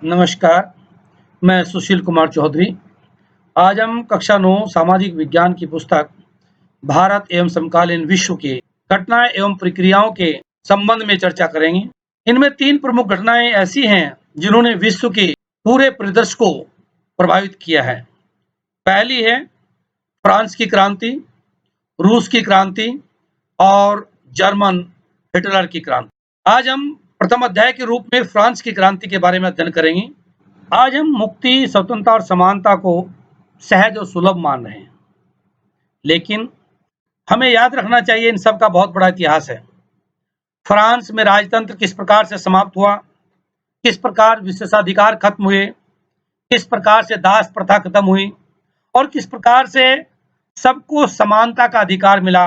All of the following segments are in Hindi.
नमस्कार, मैं सुशील कुमार चौधरी। आज हम कक्षा 9 सामाजिक विज्ञान की पुस्तक भारत एवं समकालीन विश्व के घटनाएं एवं प्रक्रियाओं के संबंध में चर्चा करेंगे। इनमें 3 प्रमुख घटनाएं ऐसी हैं जिन्होंने विश्व के पूरे परिदृश्य को प्रभावित किया है। पहली है फ्रांस की क्रांति, रूस की क्रांति और जर्मन हिटलर की क्रांति। आज हम प्रथम अध्याय के रूप में फ्रांस की क्रांति के बारे में अध्ययन करेंगे। आज हम मुक्ति, स्वतंत्रता और समानता को सहज और सुलभ मान रहे हैं, लेकिन हमें याद रखना चाहिए इन सब का बहुत बड़ा इतिहास है। फ्रांस में राजतंत्र किस प्रकार से समाप्त हुआ, किस प्रकार विशेषाधिकार खत्म हुए, किस प्रकार से दास प्रथा खत्म हुई और किस प्रकार से सबको समानता का अधिकार मिला,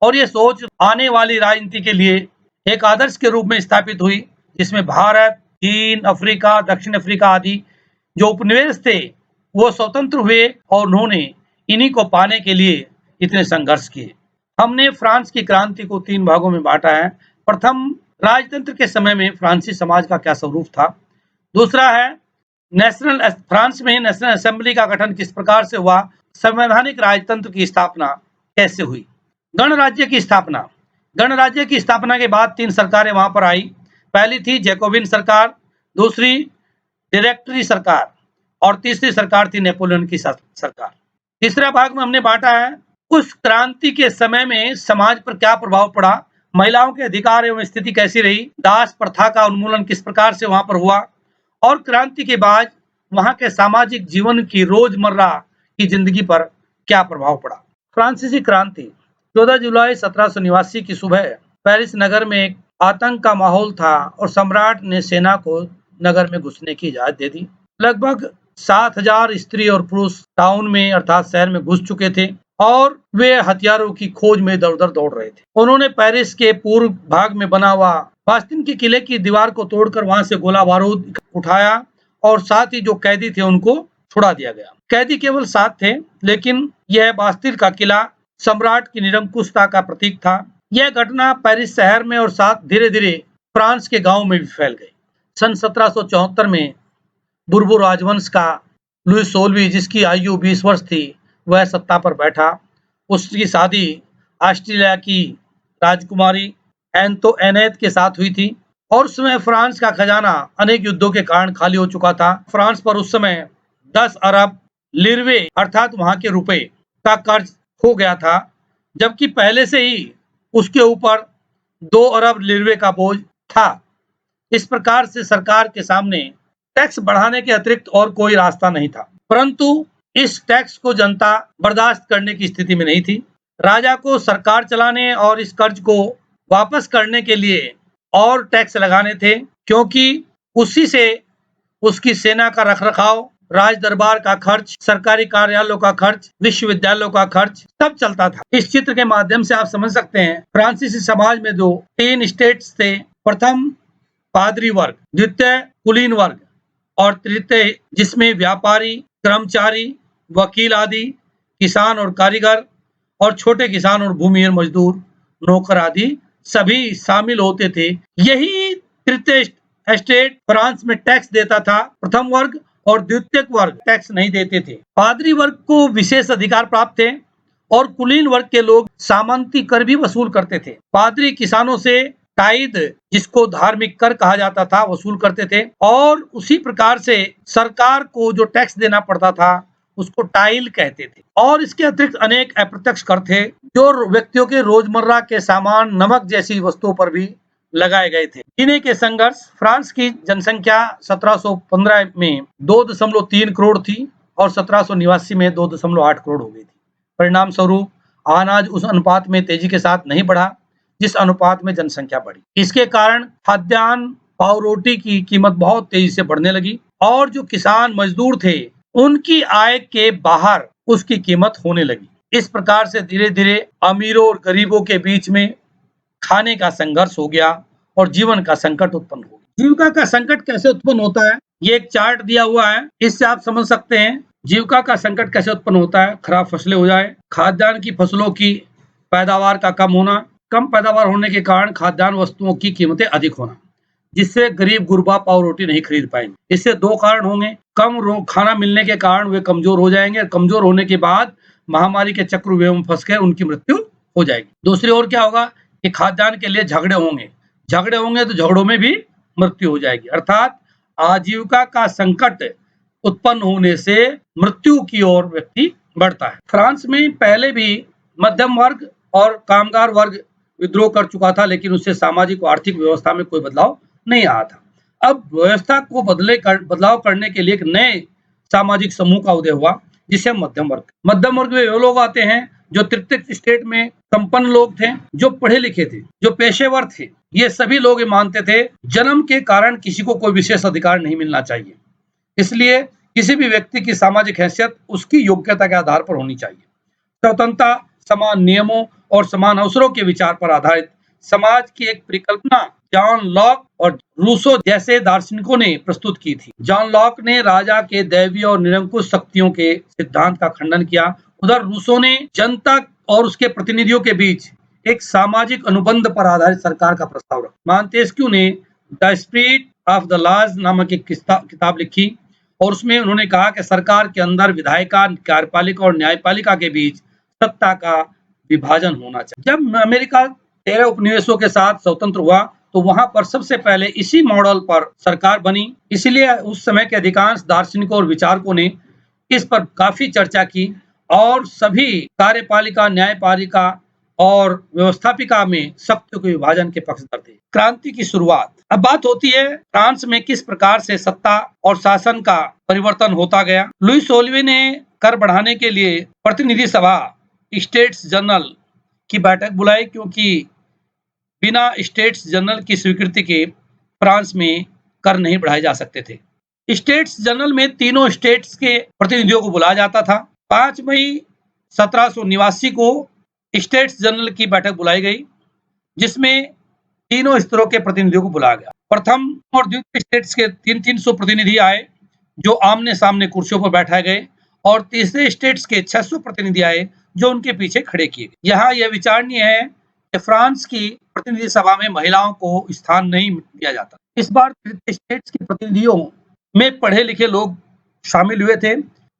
और ये सोच आने वाली राजनीति के लिए एक आदर्श के रूप में स्थापित हुई, जिसमें भारत, चीन, अफ्रीका, दक्षिण अफ्रीका आदि जो उपनिवेश थे वो स्वतंत्र हुए और उन्होंने इन्हीं को पाने के लिए इतने संघर्ष किए। हमने फ्रांस की क्रांति को 3 भागों में बांटा है। प्रथम, राजतंत्र के समय में फ्रांसीसी समाज का क्या स्वरूप था। दूसरा है फ्रांस में नेशनल असेंबली का गठन किस प्रकार से हुआ, संवैधानिक राजतंत्र की स्थापना कैसे हुई। गणराज्य की स्थापना। गणराज्य की स्थापना के बाद 3 सरकारें वहां पर आई। पहली थी जैकोबिन सरकार, दूसरी डायरेक्टरी सरकार और तीसरी सरकार थी नेपोलियन की सरकार। तीसरा भाग में हमने बांटा है उस क्रांति के समय में समाज पर क्या प्रभाव पड़ा, महिलाओं के अधिकार एवं स्थिति कैसी रही, दास प्रथा का उन्मूलन किस प्रकार से वहां पर हुआ और क्रांति के बाद वहां के सामाजिक जीवन की रोजमर्रा की जिंदगी पर क्या प्रभाव पड़ा। फ्रांसीसी क्रांति। 14 जुलाई 1789 की सुबह पेरिस नगर में एक आतंक का माहौल था और सम्राट ने सेना को नगर में घुसने की इजाजत दे दी। लगभग 7,000 स्त्री और पुरुष टाउन में अर्थात शहर में घुस चुके थे और वे हथियारों की खोज में इधर उधर दौड़ रहे थे। उन्होंने पेरिस के पूर्व भाग में बना हुआ बास्तिन के किले की दीवार को तोड़कर वहां से गोला बारूद उठाया और साथ ही जो कैदी थे उनको छुड़ा दिया गया। कैदी केवल 7 थे, लेकिन यह बास्तिल का किला सम्राट की निरंकुशता का प्रतीक था। यह घटना पेरिस शहर में और साथ धीरे धीरे फ्रांस के गांव में भी फैल गई। सन 1774 में बुर्बो राजवंश का लुईस 16वीं, जिसकी आयु 20 वर्ष थी, वह सत्ता पर बैठा। उसकी शादी ऑस्ट्रेलिया की राजकुमारी एनैत के साथ हुई थी और उस समय फ्रांस का खजाना अनेक युद्धों के कारण खाली हो चुका था। फ्रांस पर उस समय 10 अरब लिरवे अर्थात वहां के रुपए का कर्ज हो गया था, जबकि पहले से ही उसके ऊपर 2 अरब लिरवे का बोझ था। इस प्रकार से सरकार के सामने टैक्स बढ़ाने के अतिरिक्त और कोई रास्ता नहीं था, परंतु इस टैक्स को जनता बर्दाश्त करने की स्थिति में नहीं थी। राजा को सरकार चलाने और इस कर्ज को वापस करने के लिए और टैक्स लगाने थे, क्योंकि उसी से उसकी सेना का रखरखाव, राज दरबार का खर्च, सरकारी कार्यालयों का खर्च, विश्वविद्यालयों का खर्च सब चलता था। इस चित्र के माध्यम से आप समझ सकते हैं फ्रांसीसी समाज में जो 3 स्टेट्स थे, प्रथम पादरी वर्ग, द्वितीय कुलीन वर्ग और तृतीय जिसमें व्यापारी, कर्मचारी, वकील आदि, किसान और कारीगर और छोटे किसान और भूमिहीन मजदूर, नौकर आदि सभी शामिल होते थे। यही तृतीय स्टेट फ्रांस में टैक्स देता था। प्रथम वर्ग और द्वितीय वर्ग टैक्स नहीं देते थे। पादरी वर्ग को विशेष अधिकार प्राप्त थे और कुलीन वर्ग के लोग सामंती कर भी वसूल करते थे। पादरी किसानों से टाइद, जिसको धार्मिक कर कहा जाता था, वसूल करते थे और उसी प्रकार से सरकार को जो टैक्स देना पड़ता था उसको टाइल कहते थे। और इसके अतिरिक्त अनेक अप्रत्यक्ष कर थे जो व्यक्तियों के रोजमर्रा के सामान, नमक जैसी वस्तुओं पर भी लगाए गए थे। इन्हीं के संघर्ष। फ्रांस की जनसंख्या 1715 में 2.3 करोड़ थी और 1789 में 2.8 करोड़ हो गई थी। परिणाम स्वरूप अनाज उस अनुपात में तेजी के साथ नहीं बढ़ा जिस अनुपात में जनसंख्या बढ़ी। इसके कारण खाद्यान्न, पाव रोटी की कीमत बहुत तेजी से बढ़ने लगी और जो किसान मजदूर थे उनकी आय के बाहर उसकी कीमत होने लगी। इस प्रकार से धीरे धीरे अमीरों और गरीबों के बीच में खाने का संघर्ष हो गया और जीवन का संकट उत्पन्न हो गया। जीविका का संकट कैसे उत्पन्न होता है, ये एक चार्ट दिया हुआ है, इससे आप समझ सकते हैं जीविका का संकट कैसे उत्पन्न होता है। खराब फसलें हो जाए, खाद्यान्न की फसलों की पैदावार का कम होना, कम पैदावार होने के कारण खाद्यान्न वस्तुओं की कीमतें अधिक होना, जिससे गरीब गुरबा पाव रोटी नहीं खरीद पाएंगे। इससे दो कारण होंगे, कम खाना मिलने के कारण वे कमजोर हो जाएंगे, कमजोर होने के बाद महामारी के चक्रव्यूह में फंस कर उनकी मृत्यु हो जाएगी। दूसरी ओर क्या होगा कि खाद्यान्न के लिए झगड़े होंगे तो झगड़ों में भी मृत्यु हो जाएगी, अर्थात आजीविका का संकट उत्पन्न होने से मृत्यु की ओर व्यक्ति बढ़ता है। फ्रांस में पहले भी मध्यम वर्ग और कामगार वर्ग विद्रोह कर चुका था, लेकिन उससे सामाजिक और आर्थिक व्यवस्था में कोई बदलाव नहीं आया था। अब व्यवस्था को बदलाव करने के लिए एक नए सामाजिक समूह का उदय हुआ, जिसे मध्यम वर्ग में वे लोग आते हैं जो तृतीय स्टेट में संपन्न लोग थे, जो पढ़े लिखे थे, जो पेशेवर थे। ये सभी लोग ये मानते थे जन्म के कारण किसी को कोई विशेष अधिकार नहीं मिलना चाहिए, इसलिए किसी भी व्यक्ति की सामाजिक हैसियत उसकी योग्यता के आधार पर होनी चाहिए। स्वतंत्रता, समान नियमों और समान अवसरों के विचार पर आधारित समाज की एक परिकल्पना जॉन लॉक और रूसो जैसे दार्शनिकों ने प्रस्तुत की थी। जॉन लॉक ने राजा के दैवीय और निरंकुश शक्तियों के सिद्धांत का खंडन किया। उधर रूसो ने जनता और उसके प्रतिनिधियों के बीच एक सामाजिक अनुबंध पर आधारित सरकार का प्रस्ताव रखा। मॉन्टेस्क्यू ने the spirit of the laws नामक एक किताब लिखी और उसमें उन्होंने कहा कि सरकार के अंदर विधायिका, कार्यपालिका और न्यायपालिका के बीच सत्ता का विभाजन होना चाहिए। जब अमेरिका 13 उपनिवेशों के साथ स्वतंत्र हुआ तो वहां पर सबसे पहले इसी मॉडल पर सरकार बनी, इसलिए उस समय के अधिकांश दार्शनिकों और विचारकों ने इस पर काफी चर्चा की और सभी कार्यपालिका, न्यायपालिका और व्यवस्थापिका में शक्ति के विभाजन के पक्षधर थे। क्रांति की शुरुआत। अब बात होती है फ्रांस में किस प्रकार से सत्ता और शासन का परिवर्तन होता गया। लुईस सोल्वे ने कर बढ़ाने के लिए प्रतिनिधि सभा, स्टेट्स जनरल की बैठक बुलाई, क्योंकि बिना स्टेट्स जनरल की स्वीकृति के फ्रांस में कर नहीं बढ़ाए जा सकते थे। स्टेट्स जनरल में तीनों स्टेट्स के प्रतिनिधियों को बुलाया जाता था। 5 मई 1789 को स्टेट्स जनरल की बैठक बुलाई गई, जिसमें तीनों स्तरों के प्रतिनिधियों को बुलाया गया। प्रथम और द्वितीय स्टेट्स के 300 प्रतिनिधि आए जो आमने सामने कुर्सियों पर बैठाए गए, और तीसरे स्टेट्स के 600 प्रतिनिधि आए जो उनके पीछे खड़े किए गए। यहाँ यह विचारणीय है कि फ्रांस की प्रतिनिधि सभा में महिलाओं को स्थान नहीं दिया जाता। इस बार तृतीय स्टेट्स के प्रतिनिधियों में पढ़े लिखे लोग शामिल हुए थे,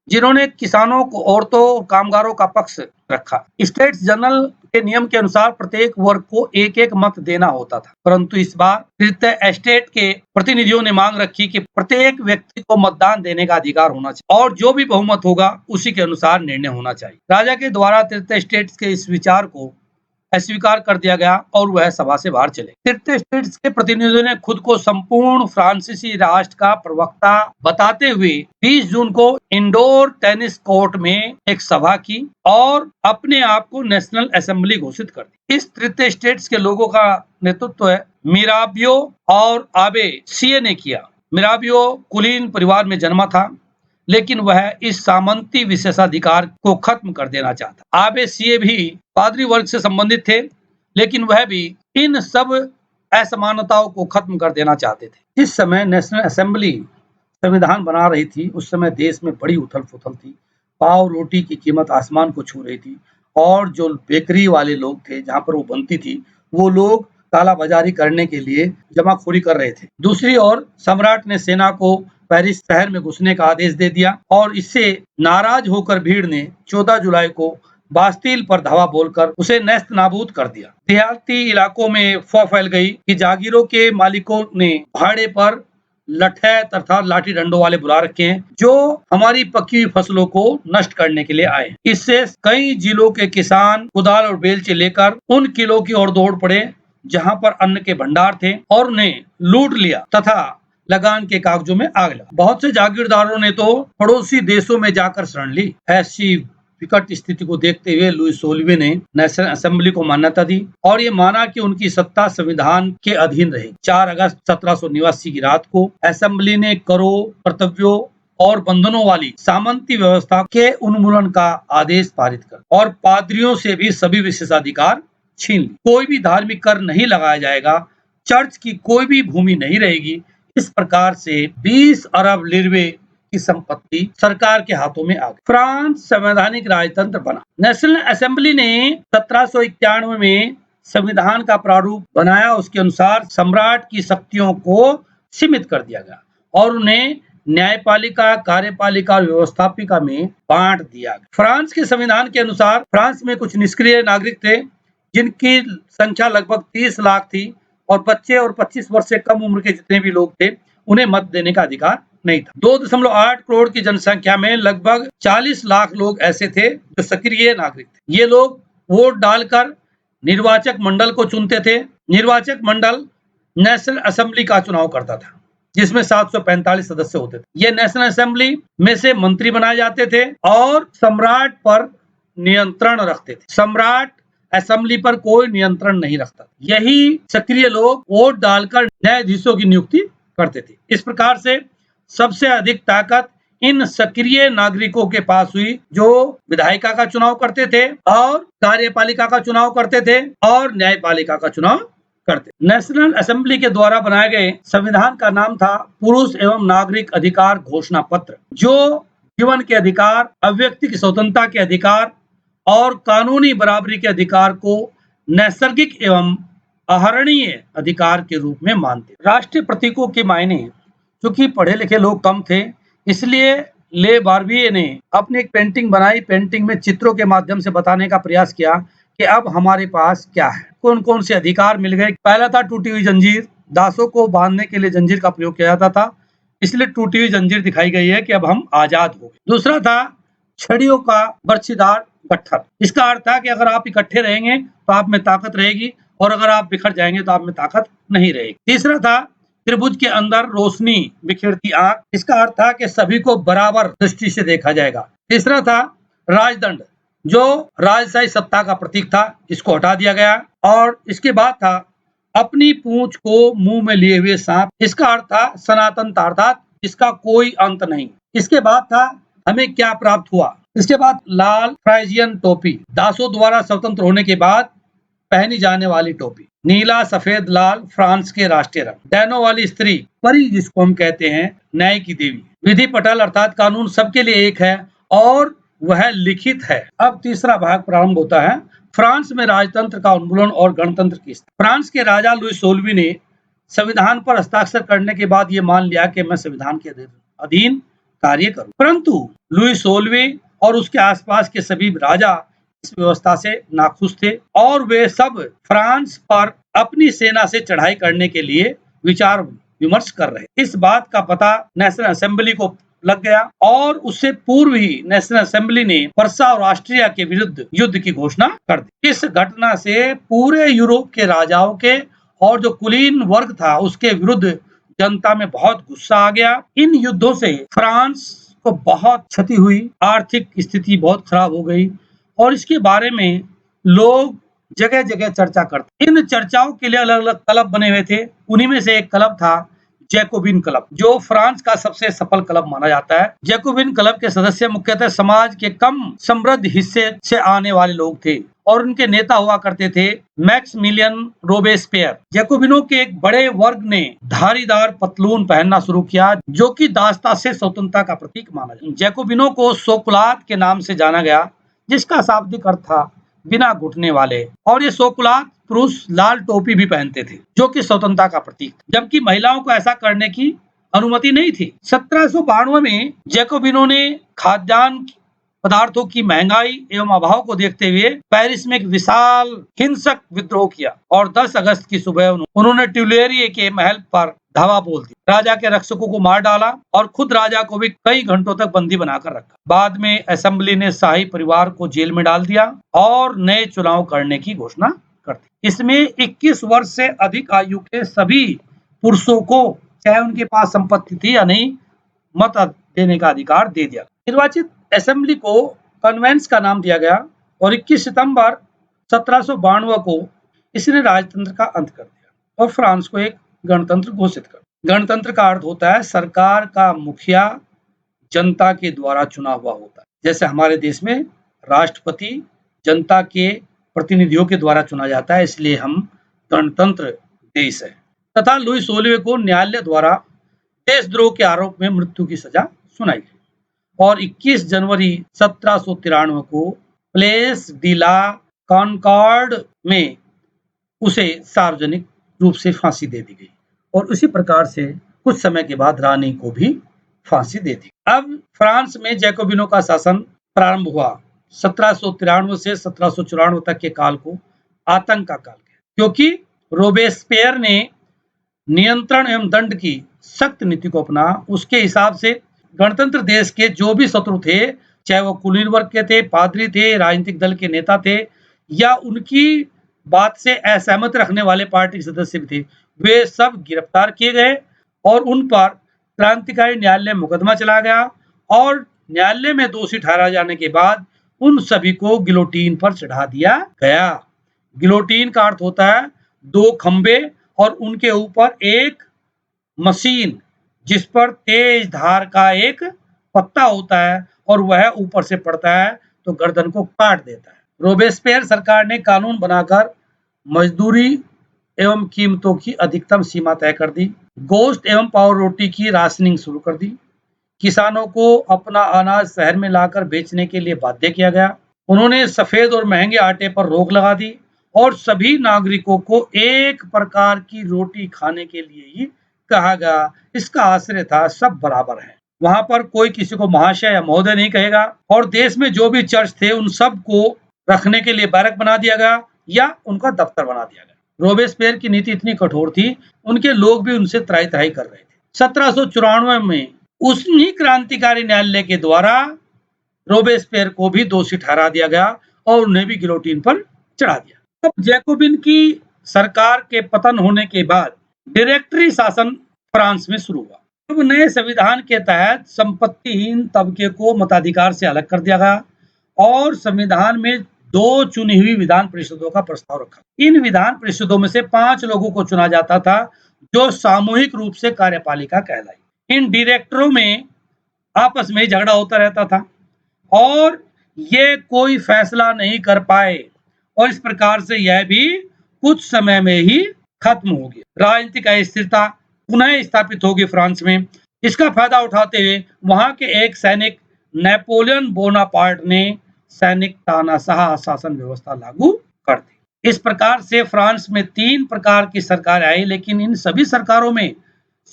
जिन्होंने किसानों को, औरतों और कामगारों का पक्ष रखा। स्टेट्स जनरल के नियम के अनुसार प्रत्येक वर्ग को एक एक मत देना होता था, परंतु इस बार तृतीय स्टेट के प्रतिनिधियों ने मांग रखी कि प्रत्येक व्यक्ति को मतदान देने का अधिकार होना चाहिए और जो भी बहुमत होगा उसी के अनुसार निर्णय होना चाहिए। राजा के द्वारा तृतीय स्टेट्स के इस विचार को अस्वीकार कर दिया गया और वह सभा से बाहर चले। तृतीय स्टेट्स के प्रतिनिधियों ने खुद को संपूर्ण फ्रांसीसी राष्ट्र का प्रवक्ता बताते हुए 20 जून को इंडोर टेनिस कोर्ट में एक सभा की और अपने आप को नेशनल असेंबली घोषित कर दी। इस तृतीय स्टेट्स के लोगों का नेतृत्व मिराबियो और आबे सीए ने किया। मिराबियो कुलीन परिवार में जन्मा था, लेकिन वह इस सामंती विशेषाधिकार को खत्म कर देना चाहता। आबे सीए भी पादरी वर्ग से संबंधित थे, लेकिन वह भी इन सब असमानताओं को खत्म कर देना चाहते थे। इस समय नेशनल असेंबली संविधान बना रही थी, उस समय देश में बड़ी उथल पुथल थी। पाव रोटी की कीमत आसमान को छू रही थी और जो बेकरी वाले लोग थे जहां पर वो बनती थी, वो लोग कालाबाजारी करने के लिए जमाखोरी कर रहे थे। दूसरी ओर सम्राट ने सेना को पेरिस शहर में घुसने का आदेश दे दिया और इससे नाराज होकर भीड़ ने 14 जुलाई को बास्तील पर धावा बोलकर उसे नेस्त नाबूद कर दिया। देहाती इलाकों में अफवाह फैल गई कि जागीरों के मालिकों ने भाड़े पर लठै तथा लाठी डंडों वाले बुला रखे हैं जो हमारी पकी हुई फसलों को नष्ट करने के लिए आए। इससे कई जिलों के किसान कुदाल और बेलचे लेकर उन किलों की ओर दौड़ पड़े जहां पर अन्न के भंडार थे और उन्हें लूट लिया तथा लगान के कागजों में आग लगा। बहुत से जागीरदारों ने तो पड़ोसी देशों में जाकर शरण ली। ऐसी विकट स्थिति को देखते हुए लुईस सोल्वे ने नेशनल असेंबली को मान्यता दी और ये माना कि उनकी सत्ता संविधान के अधीन रहेगी। 4 अगस्त 1789 की रात को असेंबली ने करों, कर्तव्यों और बंधनों वाली सामंती व्यवस्था के उन्मूलन का आदेश पारित कर और पादरियों से भी सभी विशेषाधिकार छीन ली। कोई भी धार्मिक कर नहीं लगाया जाएगा, चर्च की कोई भी भूमि नहीं रहेगी। इस प्रकार से 20 अरब लिरवे की संपत्ति सरकार के हाथों में आ गई। फ्रांस संवैधानिक राजतंत्र बना। नेशनल असेंबली ने 1791 में संविधान का प्रारूप बनाया, उसके अनुसार सम्राट की शक्तियों को सीमित कर दिया गया और उन्हें न्यायपालिका, कार्यपालिका और व्यवस्थापिका में बांट दिया गया। फ्रांस के संविधान के अनुसार फ्रांस में कुछ निष्क्रिय नागरिक थे जिनकी संख्या लगभग 30 लाख थी और बच्चे और 25 वर्ष से कम उम्र के जितने भी लोग थे उन्हें मत देने का अधिकार नहीं था। 2.8 करोड़ की जनसंख्या में लगभग 40 लाख लोग ऐसे थे जो सक्रिय नागरिक थे। ये लोग वोट डालकर निर्वाचक मंडल को चुनते थे। निर्वाचक मंडल नेशनल असेंबली का चुनाव करता था जिसमें 745 सदस्य होते थे। ये नेशनल असेंबली में से मंत्री बनाए जाते थे और सम्राट पर नियंत्रण रखते थे। सम्राट असेंबली पर कोई नियंत्रण नहीं रखता। यही सक्रिय लोग वोट डालकर न्यायाधीशों की नियुक्ति करते थे। इस प्रकार से सबसे अधिक ताकत इन सक्रिय नागरिकों के पास हुई जो विधायिका का चुनाव करते थे और कार्यपालिका का चुनाव करते थे और न्यायपालिका का चुनाव करते। नेशनल असेंबली के द्वारा बनाए गए संविधान का नाम था पुरुष एवं नागरिक अधिकार घोषणा पत्र, जो जीवन के अधिकार, अभिव्यक्ति की स्वतंत्रता के अधिकार और कानूनी बराबरी के अधिकार को नैसर्गिक एवं आहरणीय अधिकार के रूप में मानते। राष्ट्रीय प्रतीकों के मायने, क्योंकि पढ़े लिखे लोग कम थे इसलिए ले बार्बिये ने अपनी एक पेंटिंग बनाई। पेंटिंग में चित्रों के माध्यम से बताने का प्रयास किया कि अब हमारे पास क्या है, कौन कौन से अधिकार मिल गए। पहला था टूटी हुई जंजीर, दासों को बांधने के लिए जंजीर का प्रयोग किया जाता था, इसलिए टूटी हुई जंजीर दिखाई गई है कि अब हम आजाद हो गए। दूसरा था छड़ियों का बर्छीदार गट्ठर, इसका अर्थ था कि अगर आप इकट्ठे रहेंगे तो आप में ताकत रहेगी और अगर आप बिखर जाएंगे तो आप में ताकत नहीं रहेगी। तीसरा था त्रिभुज के अंदर रोशनी बिखेरती आंख, इसका अर्थ था कि सभी को बराबर दृष्टि से देखा जाएगा। तीसरा था राजदंड, जो राजशाही सत्ता का प्रतीक था, इसको हटा दिया गया। और इसके बाद था अपनी पूंछ को मुंह में लिए हुए सांप, इसका अर्थ था सनातनता अर्थात इसका कोई अंत नहीं। इसके बाद था हमें क्या प्राप्त हुआ। इसके बाद लाल फ्राइजियन टोपी, दासों द्वारा स्वतंत्र होने के बाद पहनी जाने वाली टोपी। नीला सफेद लाल फ्रांस के राष्ट्रीय रंग। डैनो वाली स्त्री, परी जिसको हम कहते हैं, न्याय की देवी। विधि पटल अर्थात कानून सबके लिए एक है और वह लिखित है। अब तीसरा भाग प्रारंभ होता है फ्रांस में राजतंत्र का उन्मूलन और गणतंत्र की स्थिति। फ्रांस के राजा लुई 16वीं ने संविधान पर हस्ताक्षर करने के बाद ये मान लिया कि मैं संविधान के अधीन कार्य करूं, परंतु लुई 16वीं और उसके आसपास के सभी राजा इस व्यवस्था से नाखुश थे और वे सब फ्रांस पर अपनी सेना से चढ़ाई करने के लिए विचार विमर्श कर रहे। इस बात का पता नेशनल असेंबली को लग गया और उससे पूर्व ही नेशनल असेंबली ने वर्सा और ऑस्ट्रिया के विरुद्ध युद्ध की घोषणा कर दी। इस घटना से पूरे यूरोप के राजाओं के और जो कुलीन वर्ग था उसके विरुद्ध जनता में बहुत गुस्सा आ गया। इन युद्धों से फ्रांस को बहुत क्षति हुई, आर्थिक स्थिति बहुत खराब हो गई और इसके बारे में लोग जगह जगह चर्चा करते। इन चर्चाओं के लिए अलग अलग क्लब बने हुए थे। उन्हीं में से एक क्लब था जैकोबिन क्लब, जो फ्रांस का सबसे सफल क्लब माना जाता है। जैकोबिन क्लब के सदस्य मुख्यतः समाज के कम समृद्ध हिस्से से आने वाले लोग थे और उनके नेता हुआ करते थे मैक्सिमिलियन रोबेस्पियर। जैकोबिनों के एक बड़े वर्ग ने धारीदार पतलून पहनना शुरू किया जो कि दासता से स्वतंत्रता का प्रतीक माना जाता। जैकोबिनों को सोकुलात के नाम से जाना गया जिसका शाब्दिक अर्थ था बिना घुटने वाले, और ये सोकुलात पुरुष लाल टोपी भी पहनते थे जो कि स्वतंत्रता का प्रतीक, जबकि महिलाओं को ऐसा करने की अनुमति नहीं थी। 1792 में जैकोबिनों ने खाद्यान्न पदार्थों की महंगाई एवं अभाव को देखते हुए पेरिस में एक विशाल हिंसक विद्रोह किया और 10 अगस्त की सुबह उन्होंने ट्यूलेरिये के महल पर धावा बोल दी। राजा के रक्षकों को मार डाला और खुद राजा को भी कई घंटों तक बंदी बनाकर रखा। बाद में असेंबली ने शाही परिवार को जेल में डाल दिया और नए चुनाव करने की घोषणा कर दी। इसमें 21 वर्ष से अधिक आयु के सभी पुरुषों को, चाहे उनके पास संपत्ति थी या नहीं, मत देने का अधिकार दे दिया। निर्वाचित असेंबली को कन्वेंस का नाम दिया गया और 21 सितंबर 1792 को इसने राजतंत्र का अंत कर दिया और फ्रांस को एक गणतंत्र घोषित कर। गणतंत्र का अर्थ होता है सरकार का मुखिया जनता के द्वारा चुना हुआ होता है। जैसे हमारे देश में राष्ट्रपति जनता के प्रतिनिधियों के द्वारा चुना जाता है, इसलिए हम गणतंत्र देश है। तथा लुई 16वें को न्यायालय द्वारा देशद्रोह के आरोप में मृत्यु की सजा सुनाई गई और 21 जनवरी 1793 को प्लेस डी ला कॉनकॉर्ड में उसे सार्वजनिक रूप से फांसी दे दी गई और उसी प्रकार से कुछ समय के बाद रानी को भी फांसी दे दी। अब फ्रांस में जैकोबिनों का शासन प्रारंभ हुआ। 1793 से 1794 तक के काल को आतंक का काल है, क्योंकि रोबेस्पियर ने नियंत्रण एवं दंड की सख्त नीति को अपना। उसके हिसाब से गणतंत्र देश के जो भी शत्रु थे, चाहे वो कुलीन वर्ग के थे, पादरी थे, राजनीतिक दल के नेता थे या उनकी बात से असहमत रखने वाले पार्टी के सदस्य भी थे, वे सब गिरफ्तार किए गए और उन पर क्रांतिकारी न्यायालय में मुकदमा चला गया और न्यायालय में दोषी ठहराए जाने के बाद उन सभी को गिलोटीन पर चढ़ा दिया गया। गिलोटीन का अर्थ होता है दो खंबे और उनके ऊपर एक मशीन जिस पर तेज धार का एक पत्ता होता है और वह ऊपर से पड़ता है तो गर्दन को काट देता है। रोबेस्पियर सरकार ने कानून बनाकर मजदूरी एवं कीमतों की अधिकतम सीमा तय कर दी। गोश्त एवं पाव रोटी की राशनिंग शुरू कर दी। किसानों को अपना अनाज शहर में लाकर बेचने के लिए बाध्य किया गया। उन्होंने सफेद और महंगे आटे पर रोक लगा दी और सभी नागरिकों को एक प्रकार की रोटी खाने के लिए ही कहा गया। इसका आश्रय था सब बराबर हैं। वहां पर कोई किसी को महाशय या महोदय नहीं कहेगा और देश में जो भी चर्च थे उन सब को रखने के लिए बैरक बना दिया गया या उनका दफ्तर बना दिया गया। रोबेस्पियर की नीति इतनी कठोर थी, उनके लोग भी उनसे त्राही-त्राही कर रहे थे। 1794 में उन्हीं क्रांतिकारी न्यायालय के द्वारा रोबेस्पियर को भी दोषी ठहरा दिया गया और उन्हें भी गिलोटीन पर चढ़ा दिया। अब जैकोबिन की सरकार के पतन होने के बाद डायरेक्टरी शासन फ्रांस में शुरू हुआ। अब नए संविधान के तहत संपत्तिहीन तबके को मताधिकार से अलग कर दिया गया और संविधान में 2 चुनी हुई विधान परिषदों का प्रस्ताव रखा। इन विधान परिषदों में से 5 लोगों को चुना जाता था जो सामूहिक रूप से कार्यपालिका कहलाई। इन डायरेक्टरों में आपस में झगड़ा होता रहता था और ये कोई फैसला नहीं कर पाए और इस प्रकार से यह भी कुछ समय में ही खत्म हो गया। राजनीतिक अस्थिरता पुनः स्थापित होगी फ्रांस में। इसका फायदा उठाते हुए वहां के एक सैनिक नेपोलियन बोनापार्ट ने सैनिक तानाशाह शासन व्यवस्था लागू कर दी। इस प्रकार से फ्रांस में 3 प्रकार की सरकार आई, लेकिन इन सभी सरकारों में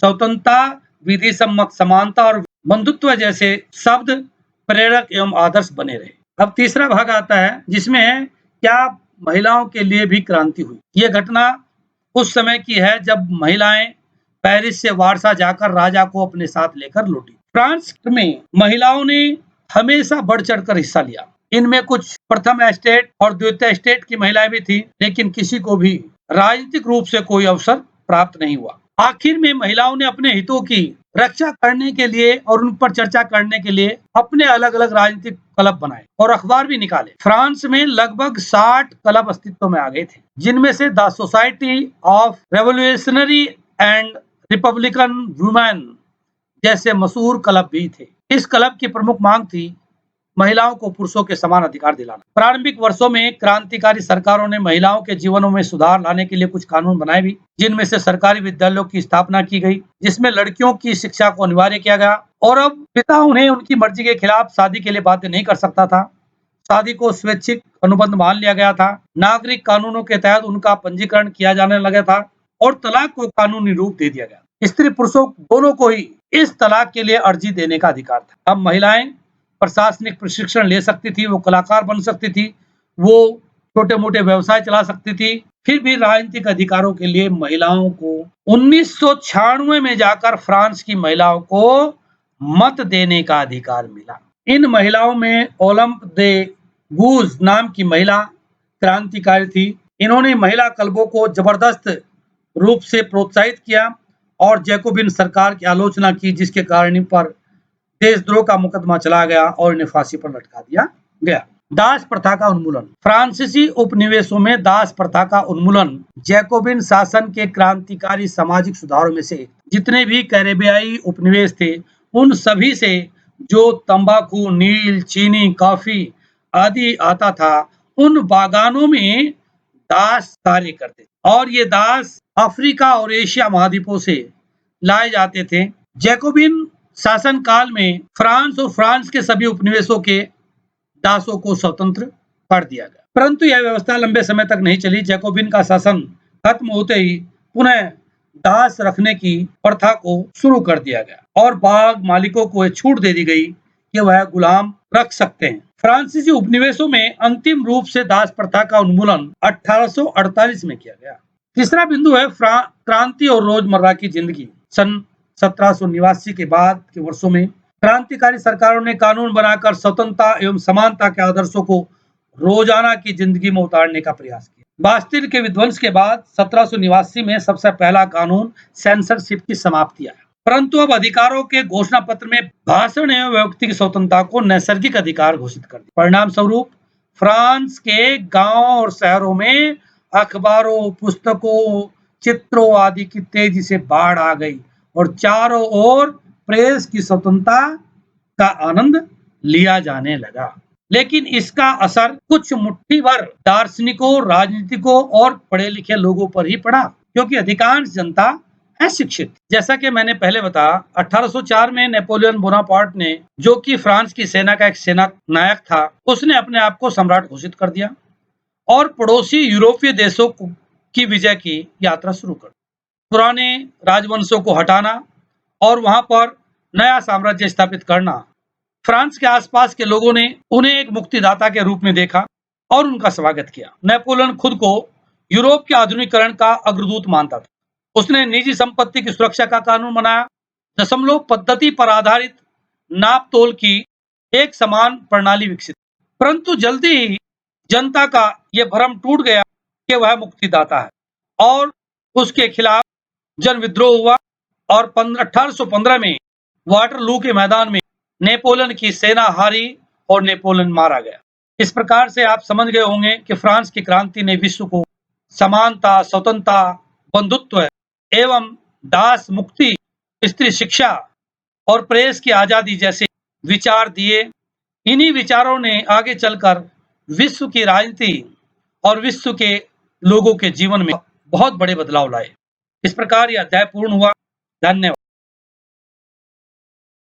स्वतंत्रता, विधि सम्मत समानता और बंधुत्व जैसे शब्द प्रेरक एवं आदर्श बने रहे। अब तीसरा भाग आता है जिसमें है क्या महिलाओं के लिए भी क्रांति हुई। यह घटना उस समय की है जब महिलाएं पेरिस से वारसा जाकर राजा को अपने साथ लेकर लौटी। फ्रांस में महिलाओं ने हमेशा बढ़ चढ़कर हिस्सा लिया। इनमें कुछ प्रथम स्टेट और द्वितीय स्टेट की महिलाएं भी थी, लेकिन किसी को भी राजनीतिक रूप से कोई अवसर प्राप्त नहीं हुआ। आखिर में महिलाओं ने अपने हितों की रक्षा करने के लिए और उन पर चर्चा करने के लिए अपने अलग अलग राजनीतिक क्लब बनाए और अखबार भी निकाले। फ्रांस में लगभग 60 क्लब अस्तित्व में आ गए थे, जिनमें से the society of revolutionary and Republican women जैसे मशहूर क्लब भी थे। इस क्लब की प्रमुख मांग थी महिलाओं को पुरुषों के समान अधिकार दिलाना। प्रारंभिक वर्षों में क्रांतिकारी सरकारों ने महिलाओं के जीवनों में सुधार लाने के लिए कुछ कानून बनाए भी, जिनमें से सरकारी विद्यालयों की स्थापना की गई, जिसमें लड़कियों की शिक्षा को अनिवार्य किया गया और अब पिता उन्हें उनकी मर्जी के खिलाफ शादी के लिए बाध्य नहीं कर सकता था। शादी को स्वैच्छिक अनुबंध मान लिया गया था। नागरिक कानूनों के तहत उनका पंजीकरण किया जाने लगा था और तलाक को कानूनी रूप दे दिया गया। स्त्री पुरुषों दोनों को ही इस तलाक के लिए अर्जी देने का अधिकार था। अब महिलाएं प्रशासनिक प्रशिक्षण ले सकती थी, वो कलाकार बन सकती थी, वो छोटे मोटे व्यवसाय चला सकती थी। फिर भी राजनीतिक अधिकारों के लिए महिलाओं को 1996 में जाकर फ्रांस की महिलाओं को मत देने का अधिकार मिला। इन महिलाओं में ओलंप दे गूज नाम की महिला क्रांतिकारी थी। इन्होंने महिला क्लबों को जबरदस्त रूप से प्रोत्साहित किया और जैकोबिन सरकार की आलोचना की, जिसके कारण इन पर देशद्रोह का मुकदमा चला गया और इन्हें फांसी पर लटका दिया गया। दास प्रथा का उन्मूलन। फ्रांसीसी उपनिवेशों में दास प्रथा का उन्मूलन जैकोबिन शासन के क्रांतिकारी सामाजिक सुधारों में से एक। जितने भी कैरेबियाई उपनिवेश थे उन सभी से जो तंबाकू, नील, चीनी, कॉफी आदि आता था, उन बागानों में दास कार्य करते थे और ये दास अफ्रीका और एशिया महाद्वीपों से लाए जाते थे। जैकोबिन शासन काल में फ्रांस और फ्रांस के सभी उपनिवेशों के दासों को स्वतंत्र कर दिया गया, परंतु यह व्यवस्था लंबे समय तक नहीं चली। जैकोबिन का शासन खत्म होते ही पुनः दास रखने की प्रथा को शुरू कर दिया गया और बाग मालिकों को छूट दे दी गई कि वह गुलाम रख सकते हैं। फ्रांसीसी उपनिवेशों में अंतिम रूप से दास प्रथा का उन्मूलन 1848 में किया गया। तीसरा बिंदु है क्रांति और रोजमर्रा की जिंदगी। सन 1789 के बाद के वर्षों में क्रांतिकारी सरकारों ने कानून बनाकर स्वतंत्रता एवं समानता के आदर्शों को रोजाना की जिंदगी में उतारने का प्रयास किया। बास्टिल के विध्वंस के बाद 1789 में सबसे पहला कानून सेंसरशिप की समाप्ति आया, परंतु अब अधिकारों के घोषणा पत्र में भाषण एवं व्यक्ति की स्वतंत्रता को नैसर्गिक अधिकार घोषित कर दिया। परिणाम स्वरूप फ्रांस के गांव और शहरों में अखबारों, पुस्तकों, चित्रों आदि की तेजी से बाढ़ आ गई और चारों ओर प्रेस की स्वतंत्रता का आनंद लिया जाने लगा। लेकिन इसका असर कुछ मुट्ठी भर दार्शनिकों, राजनीतिकों और पढ़े लिखे लोगों पर ही पड़ा, क्योंकि अधिकांश जनता है शिक्षित। जैसा कि मैंने पहले बताया, 1804 में नेपोलियन बोनापार्ट ने, जो कि फ्रांस की सेना का एक सेना नायक था, उसने अपने आप को सम्राट घोषित कर दिया और पड़ोसी यूरोपीय देशों की विजय की यात्रा शुरू कर दी। पुराने राजवंशों को हटाना और वहां पर नया साम्राज्य स्थापित करना। फ्रांस के आसपास के लोगों ने उन्हें एक मुक्तिदाता के रूप में देखा और उनका स्वागत किया। नेपोलियन खुद को यूरोप के आधुनिकीकरण का अग्रदूत मानता था। उसने निजी संपत्ति की सुरक्षा का कानून बनाया, दशमलव पद्धति पर आधारित नाप तोल की एक समान प्रणाली विकसित। परंतु जल्दी ही जनता का यह भ्रम टूट गया कि वह मुक्तिदाता है और उसके खिलाफ जन विद्रोह हुआ और 1815 में वाटरलू के मैदान में नेपोलियन की सेना हारी और नेपोलियन मारा गया। इस प्रकार से आप समझ गए होंगे कि फ्रांस की क्रांति ने विश्व को समानता, स्वतंत्रता, बंधुत्व एवं दास मुक्ति, स्त्री शिक्षा और प्रेस की आजादी जैसे विचार दिए। इन्हीं विचारों ने आगे चलकर विश्व की राजनीति और विश्व के लोगों के जीवन में बहुत बड़े बदलाव लाए। इस प्रकार यह अध्याय पूर्ण हुआ। धन्यवाद।